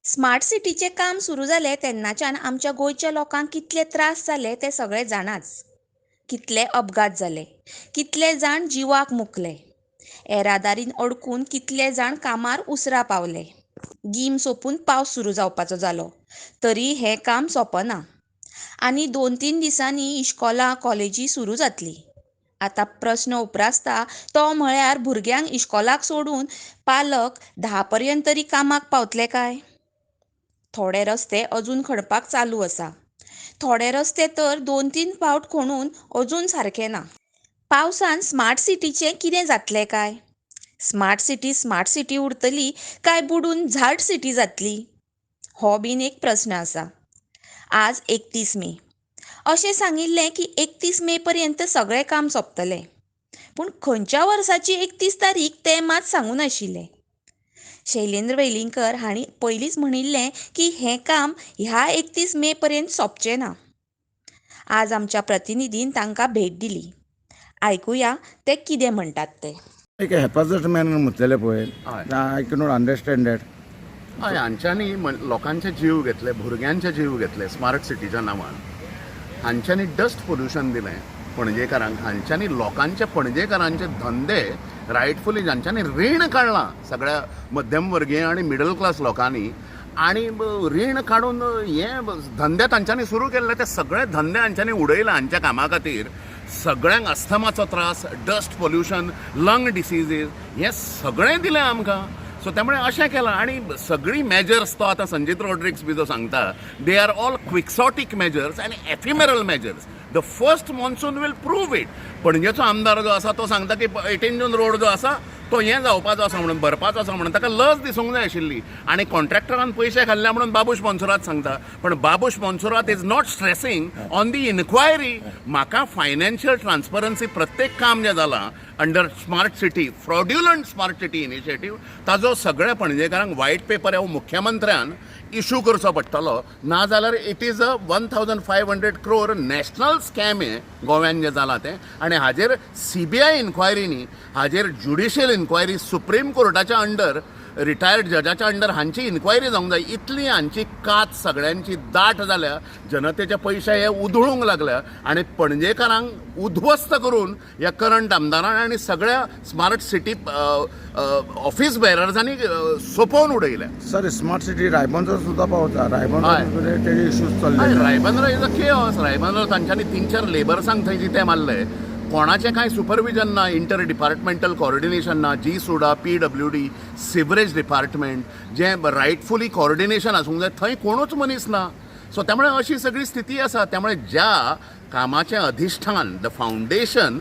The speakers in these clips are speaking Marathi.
स्मार्ट सिटीचे काम सुरू जाले तेन्नाच्यान आमच्या गोंयच्या लोकांक कितले त्रास जाले ते सगळे जाणाच. कितले अपघात जाले, कितले जाण जिवाक मुकले, येरादारीन अडकून कितले जाण कामार उसरा पावले. गीम सोंपून पावस सुरू जावपाचो जालो तरी हें काम सोंपना. आनी 2-3 दिसांनी इश्कोलां कॉलेजी सुरू जातली. आतां प्रस्न उप्रासता तो म्हळ्यार भुरग्यांक इश्कोलाक सोडून पालक 10 पर्यंत तरी कामाक पावतले काय? थोडे रस्ते अजून खणपाक चालू आसा. थोडे रस्ते तर 2-3 फावट खणून अजून सारके ना. पावसान स्मार्ट सिटीचें कितें जातलें काय? स्मार्ट सिटी उरतली काय बुडून झाड सिटी जातली? हो बीन एक प्रस्न आसा. आज 31 मे. अशें सांगिल्लें की 31 मे पर्यंत सगळें काम सोंपतलें. पूण खंयच्या वर्साची 31 तारीख तें मात सांगून नाशिल्लें. शैलेंद्र वेलिंगकर हांणी पयलींच म्हणिल्लें की हें काम ह्या 31 मे पर्यंत सोंपचें ना. आज आमच्या प्रतिनिधीन तांकां भेट दिली. आयकुया ते कितें म्हणटात ते. एक हेफाजत मॅन म्हटलेले पळय, I can not understand that. हय, हांच्यांनी लोकांचे जीव घेतले, भुरग्यांचे जीव घेतले स्मार्ट सिटीच्या नांवान. हांच्यांनी डस्ट पोल्युशन दिलें पणजेकारांक. हांच्यांनी लोकांचे पणजेकारांचे धंदे रायटफुली जांच्यांनी रीण काडलां सगळ्या मध्यमवर्गीय आनी मिडल क्लास लोकांनी, आनी रीण काडून हे धंदे तांच्यांनी सुरू केल्ले ते सगळे धंदे हांच्यांनी उडयले हांच्या कामा खातीर. सगळ्यांक अस्थमाचो त्रास, डस्ट पोल्युशन, लंग डिसिजीस हे सगळें दिलें आमकां. सो त्यामुळे अशें केलां. आनी सगळी मेजर्स तो आतां संजीत रॉड्रिक्स बी जो सांगता, they are all quixotic measures आनी ephemeral measures. The first monsoon will prove it. पणजेचो आमदार जो आसा तो सांगता की 18 जून रोड जो आसा तो हें जावपाचो आसा म्हणून, भरपाचो आसा म्हणून. ताका लज दिसूंक जाय आशिल्ली. आनी कॉन्ट्रॅक्टरान पयशे खाल्ले म्हणून बाबूश मोन्सोरात सांगता. पण Babush Monserrate is not stressing on the inquiry. म्हाका फायनान्शियल ट्रान्सपरन्सी प्रत्येक काम जें जालां under smart city, fraudulent smart city initiative, ताजो सगळ्या पणजेकारांक व्हायट पेपर ह्या मुख्यमंत्र्यान इश्यू करचो पडटलो. नाजाल्यार it is a 1500 crore national scam हें गोव्यान जें जालां तें. आनी हाजेर CBI इन्क्वायरी न्ही, हाजेर ज्युडिशियल इन्क्वायरी सुप्रीम कोर्टाच्या अंडर, रिटायर्ड जजाच्या अंडर हांची इन्क्वायरी जावंक जाय. इतली हांची कात सगळ्यांची दाट जाल्या, जनतेचे पयशे हे उधळूंक लागल्या आनी पणजेकारांक उध्वस्त करून ह्या करंट आमदारान आनी सगळ्या स्मार्ट सिटी ऑफिस बेरर्सांनी सोंपोवन उडयल्या. सर, स्मार्ट सिटी रायबंदर सुद्दां पावता. रायबंदर तेजे इश्यूज चल्ले. Ribandar is a chaos. Ribandar तांच्यांनी 3-4 लेबर्सांक थंय जिते मारले. कोणाचें कांय सुपरविजन ना, इंटर डिपार्टमेंटल कॉर्डिनेशन ना. सुडा, PWD, सिवरेज डिपार्टमेंट जें रायटफुली कॉर्डिनेशन आसूंक जाय थंय कोणूच मनीस ना. सो त्यामुळे अशी सगळी स्थिती आसा. त्यामुळे ज्या कामाचें अधिष्ठान, द फावंडेशन,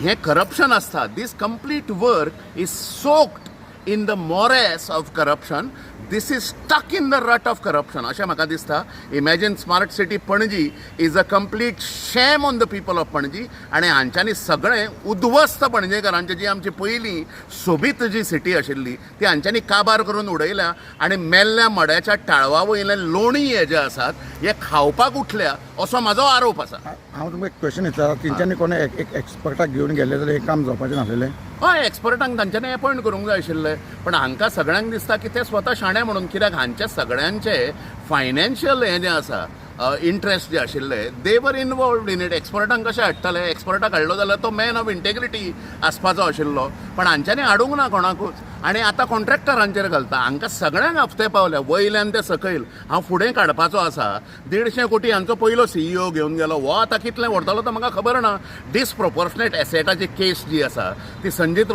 हें करप्शन आसता, this complete work is soaked in the morass of corruption. This is stuck in the rut of corruption अशें म्हाका दिसता. Imagine smart city Panaji is a complete sham on the people of Panaji. आनी हांच्यांनी सगळें उध्वस्त पणजेकारांची जी आमची पयलीं सोबीत जी सिटी आशिल्ली ती हांच्यांनी काबार करून उडयल्या. आनी मेल्ल्या मड्याच्या टाळवा वयलें लोणी हे जे आसात हे खावपाक उठल्या असो म्हाजो आरोप आसा. हांव तुमकां एक क्वेश्चन विचारता. तेंच्यांनी कोणे एक एक्सपर्टाक घेवन गेले जाल्यार हे काम जावपाचें नासलेलें? हय, एक्सपर्टांक तांच्यांनी अपॉयंट करूंक जाय आशिल्लें. पण हांकां सगळ्यांक दिसता की ते स्वता शाणे म्हणून. कित्याक हांचे सगळ्यांचे फायनान्शियल हें जें आसा, इंट्रस्ट जे आशिल्ले, दे वर इनवॉल्वड इन इट. एक्सपर्टांक कशें हाडटले? एक्सपर्टाक हाडलो जाल्यार तो मॅन ऑफ इंटेग्रिटी आसपाचो आशिल्लो. पण हांच्यांनी हाडूंक ना कोणाकूच. आनी आतां कॉन्ट्रॅक्टरांचेर घालता. हांकां सगळ्यांक हफ्ते पावल्या वयल्यान ते सकयल. हांव फुडें काडपाचो आसा. 150 कोटी हांचो पयलो CEO घेवन गेलो. हो आतां कितलें व्हरतलो तो म्हाका खबर ना. डिसप्रोपोर्शनेट एसेटाची केस जी आसा ती संजीत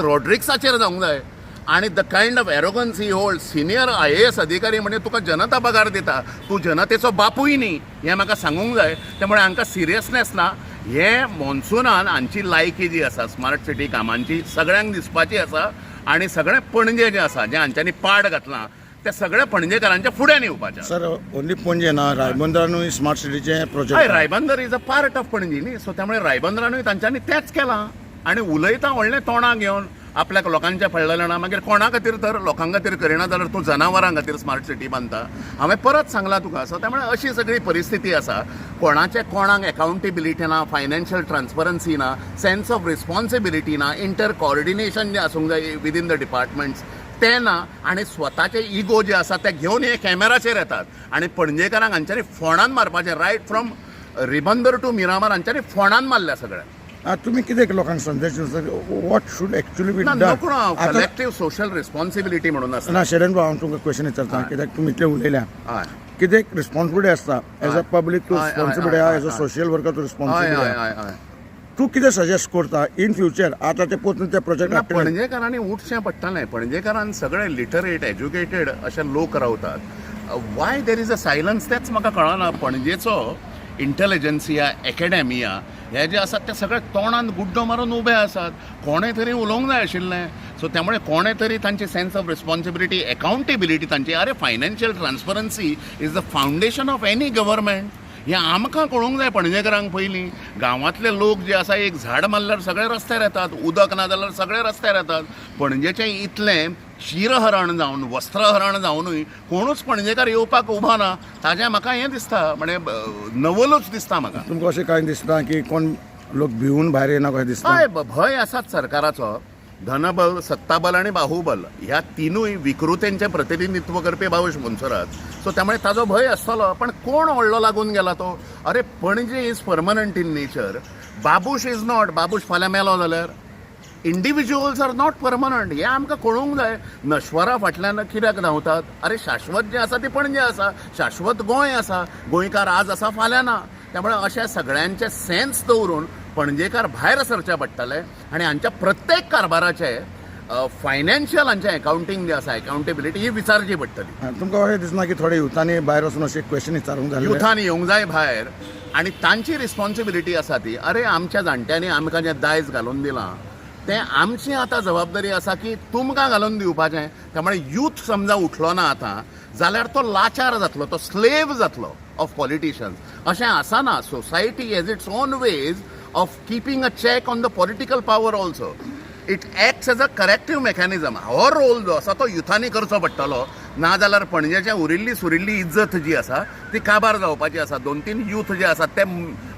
रॉड्रिक्साचेर जावंक जाय. आनी the kind of arrogance he hold. Senior IAS अधिकारी म्हणजे तुका जनता पगार दिता, तूं जनतेचो बापूय न्ही, हें म्हाका सांगूंक जाय. त्यामुळे हांकां सिरियसनेस ना. हे मॉन्सुनान हांची लायकी जी आसा स्मार्ट सिटी कामांची सगळ्यांक दिसपाची आसा. आनी सगळें पणजे जें आसा, जें हांच्यांनी पाड घातलां, ते सगळे पणजेकारांच्या फुड्यान येवपाचें. सर, ओन्ली पणजे ना, रायबंदरानूय स्मार्ट सिटीचे प्रोजेक्ट. हय, Ribandar is a part of Panaji न्ही. सो त्यामुळे रायबंदरानूय तांच्यांनी तेंच केलां. आनी उलयता व्हडलें तोंडां घेवन आपल्याक लोकांच्या फळडलें. मागीर कोणा खातीर तर लोकां खातीर करिना जाल्यार तूं जनावरां खातीर स्मार्ट सिटी बांदता. हांवें परत सांगलां तुका. सो त्यामुळे अशी सगळी परिस्थिती आसा. कोणाचे कोणाक अकाउंटेबिलिटी ना, फायनान्शियल ट्रान्सपरन्सी ना, सेन्स ऑफ रिस्पॉन्सिबिलिटी ना, इंटर कॉर्डिनेशन जें आसूंक जाय विदीन द डिपार्टमेंट्स ते ना आनी स्वताचे इगो जे आसा ते घेवन हे कॅमेराचेर येतात आनी पणजेकारांक हांच्यानी फोंडान मारपाचें right from Ribandar to Miramar हांच्यानी फोंडान मारल्या सगळ्या. तुमी कितें लोकांक संदेश what should actually be done? Collective social responsibility म्हणून आसा. ना शेडन भाव हांव तुमकां क्वेश्चन विचारता, कित्याक तुमी इतले उलयल्या. हय कितें रिस्पॉन्सिबिलिटी आसता एज अ पब्लीक टू हय, हय, रिस्पॉन्सिबिलिटी हय, आहा, हय, एज अ हय. सोशल वर्कर टू हय रिस्पॉन्सिबिलिटी हय आहा. हय हय. तूं कितें सजेस्ट करता इन फ्युचर आतां ते पोतून ते प्रोजेक्ट ना, हाडटले? पणजेकारांनी उठचें पडटलें. पणजेकारांत सगळे लिटरेट एज्युकेटेड अशे लोक रावतात. Y there is a silence तेच म्हाका कळना. पणजेचो इंटेलिजन्सिया एकेडेमिया हे जे आसात ते सगळे तोंडान गुड्डो मारून उबे आसात. कोणें तरी उलोवंक जाय आशिल्लें. सो त्यामुळे कोणें तरी तांची सेन्स ऑफ रिस्पॉन्सिबिलिटी अकाउंटेबिलिटी तांची अरे financial transparency is the foundation of any government हें आमकां कळूंक जाय पणजेकारांक पयलीं. गांवांतले लोक जे आसा एक झाड मारल्यार सगळे रस्त्यार येतात, उदक ना जाल्यार सगळे रस्त्यार येतात. पणजेचें इतलें शिरहरण जावन वस्त्रहरण जावनूय कोणूच पणजेकार येवपाक उबो ना. ताजें म्हाका हें दिसता म्हणजे नवलूच दिसता म्हाका. तुमकां अशें कांय दिसता की कोण लोक भिवून भायर येना कशें दिसता? हय भंय आसात सरकाराचो. धनबल, सत्ताबल आणि बाहुबल ह्या तिनूय विकृतेंचें प्रतिनिधित्व करपी बाबूश मोन्सोरात. सो त्यामुळे ताजो भंय आसतलो. पण कोण व्हडलो लागून गेला तो? अरे पणजे is permanent in nature. Babush is not. Babush फाल्यां मेलो जाल्यार इंडिविज्युअल्स आर नॉट परमनंट. हे आमकां कळूंक जाय. नश्वरा फाटल्यान कित्याक धांवतात? अरे शाश्वत जें आसा ती पणजे आसा, शाश्वत गोंय आसा. गोंयकार आज आसा फाल्यां ना. त्यामुळे अशा सगळ्यांचे सेन्स दवरून पणजेकार भायर सरचे पडटले आनी हांच्या प्रत्येक कारबाराचे फायनान्शियल हांचें अकाउंटींग जें आसा अकाउंटेबिलिटी ही विचारची पडटली. तुमकां अशें दिसना की थोडे युथांनी भायर वचून अशें क्वेश्चन विचारूंक जाय? युथान येवंक जाय भायर आनी तांची रिस्पॉन्सिबिलिटी आसा ती. अरे आमच्या जाणट्यांनी आमकां जें दायज घालून दिलां तें आमची आतां जबाबदारी आसा की तुमकां घालून दिवपाचें. त्यामुळे यूथ समजा उठलो ना आतां जाल्यार तो लाचार जातलो, तो स्लेव जातलो ऑफ पॉलिटिशियन्स. अशें आसना. Society has its own ways of keeping a check on the political power also. It acts as a corrective mechanism. हो रोल जो आसा तो युथांनी करचो पडटलो. ना जाल्यार पणजेच्या उरिल्ली सुरिल्ली इज्जत जी आसा ती काबार जावपाची आसा. 2-3 यूथ जे आसात ते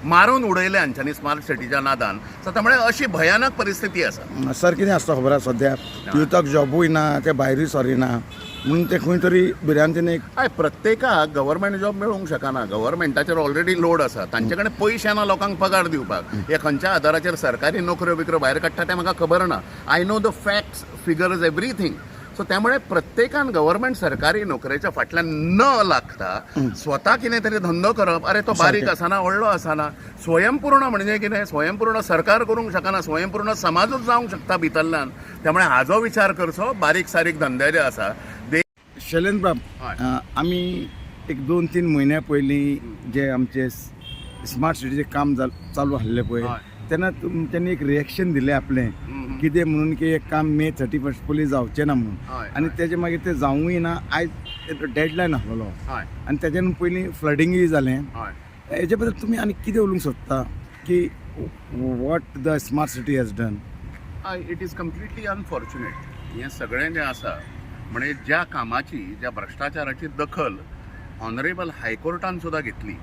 मारून उडयले हांच्यांनी स्मार्ट सिटीच्या नादान. सो त्यामुळे अशी भयानक परिस्थिती आसा. सर कितें आसता खबर आसा सद्या युथाक जॉबूय ना, ते भायरूय सरिना म्हणून ते खंय तरी भिरांतीन एक हय प्रत्येकाक गव्हर्मेंट जॉब मेळूंक शकना. गव्हर्मेंटाचेर ऑलरेडी लोड आसा. तांचे कडेन पयशे ना लोकांक पगार दिवपाक. हे खंयच्या आदाराचेर सरकारी नोकऱ्यो बिकऱ्यो भायर काडटा तें म्हाका खबर ना. I know the facts, figures, everything. So त्यामुळे प्रत्येकान गव्हर्मेंट सरकारी नोकरेच्या फाटल्यान न लागता स्वता कितें तरी धंदो करप. अरे तो बारीक आसना, व्हडलो आसना. स्वयंपूर्ण म्हणजे कितें? स्वयंपूर्ण सरकार करूंक शकना, स्वयंपूर्ण समाजूच जावंक शकता भितरल्यान. त्यामुळे हाजो विचार करचो. बारीक सारीक धंदे जे आसा. शैलेंद्र बाब, आमी एक 2-3 म्हयन्या पयलीं जे आमचे स्मार्ट सिटीचें काम चालू आसलें पळय तेन्ना त्यांनी एक रिएक्शन दिलें आपलें कितें म्हणून की एक काम मे 31 पयलीं जावचें ना म्हणून. आनी तेजे मागीर तें जावूंय ना. आयज डेडलायन आसलेलो आनी तेज्यान पयलीं फ्लडिंगूय जालें. हेजे बद्दल तुमी आनी कितें उलोवंक सोदता की what the smart city has done? It is completely unfortunate. हें सगळें जें आसा म्हणजे ज्या कामाची, ज्या भ्रष्टाचाराची दखल ऑनरेबल हायकोर्टान सुद्धा घेतली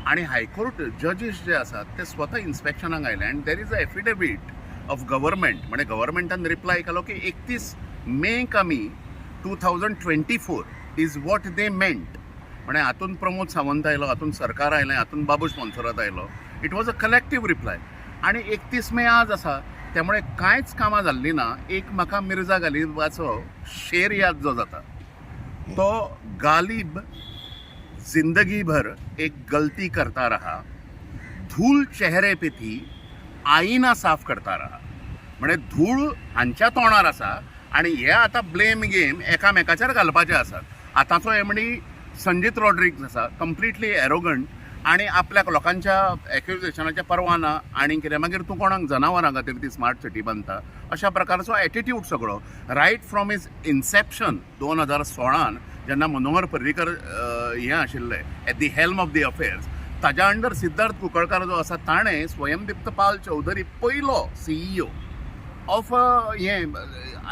आणि हायकोर्ट जजीस जे आसात ते स्वता इन्स्पेक्शनाक आयले आनी there is a affidavit of government. म्हणजे गव्हर्मेंटान रिप्लाय केलो की 31 मे कमी 2024 इज वॉट दे मेंट. म्हणजे हातून प्रमोद सावंत आयलो, हातून सरकार आयलें, हातून बाबूश मोन्सोरात आयलो. It was a collective reply. आणि 31 मे आज आसा. त्यामुळे कांयच कामां जाल्लीं ना. एक म्हाका मिर्झा गालिबाचो शेर याद जो जाता तो, गालिब जिंदगी भर एक गलती करता रहा, धूल चेहरे पे थी, आईना साफ करता रहा. म्हणजे धूळ हांच्या तोंडार आसा आणि हे आतां ब्लेम गेम एकामेकाचेर घालपाचे आसात. आतांचो एमडी संजीत रॉड्रिग्स आसा, कम्प्लिटली एरोगंट आणि आपल्या लोकांच्या एक्युजेशनाच्या परवा ना आणि कितें मागीर तूं कोणाक जनावरां खातीर ती स्मार्ट सिटी बांदता अशा प्रकारचो एटिट्यूड सगळो रायट फ्रॉम हिज इन्सेप्शन 2016 जेन्ना मनोहर पर्रीकर हें आशिल्ले at the helm of the affairs. ताज्या अंडर सिद्धार्थ कुंकळकार जो आसा ताणें स्वयंदीप्त पाल चौधरी पयलो CEO ऑफ हें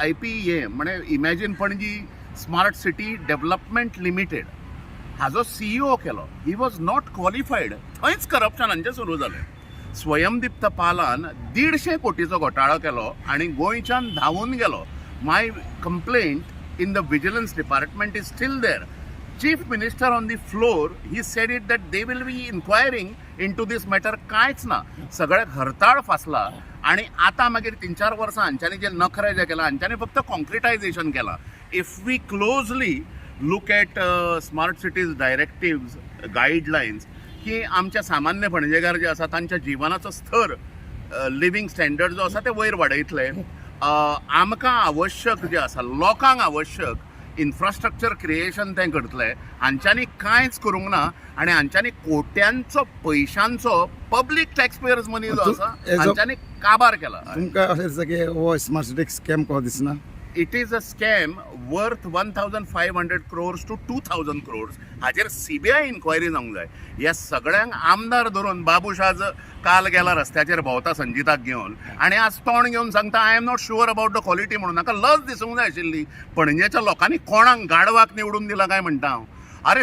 IP हें म्हणजे imagine Panaji smart city development limited हाजो CEO केलो. He was not qualified. थंयच करप्शन हांचें सुरू जालें. स्वयंदीप्त पालान 150 कोटीचो घोटाळो केलो आणि गोंयच्यान धांवून गेलो. My complaint in the vigilance department is still there. Chief minister on the floor he said it that they will be inquiring into this matter. कांयच ना, सगळ्याक हरताळ फासला. आणि आता मागीर 3-4 वर्सां हांच्यांनी जे नखरे जे केला हांच्यांनी फक्त कॉन्क्रिटायझेशन केलां. If we closely look at smart cities directives guidelines, की आमच्या सामान्य पणजेकार जे आसा तांच्या जिवनाचो स्तर लिव्हिंग स्टँडर्ड जो आसा ते वयर वाडयतले. आमकां आवश्यक जे आसा, लोकांक आवश्यक इन्फ्रास्ट्रक्चर क्रिएशन ते करतले. हांच्यांनी कांयच करूंक ना आनी हांच्यांनी कोट्यांचो पयशांचो पब्लीक टॅक्सपेयर्स मनी जो आसा हांच्यांनी काबार केला. तुमकां अशें दिसता की हो स्मार्ट सिटी स्कॅम कसो दिसना? It is a scam worth 1,500 crores to 2,000 crores. हाजेर सीबीआय इन्क्वायरी जावंक जाय. ह्या सगळ्यांक आमदार धरून बाबू शाज काल गेला रस्त्याचेर भोंवता संजिताक घेवन आनी आज तोंड घेवन सांगता I am not sure about the quality म्हणून. म्हाका लज दिसूंक जाय आशिल्ली. पणजेच्या लोकांनी कोणाक गाडवाक निवडून दिला काय म्हणटा हांव. अरे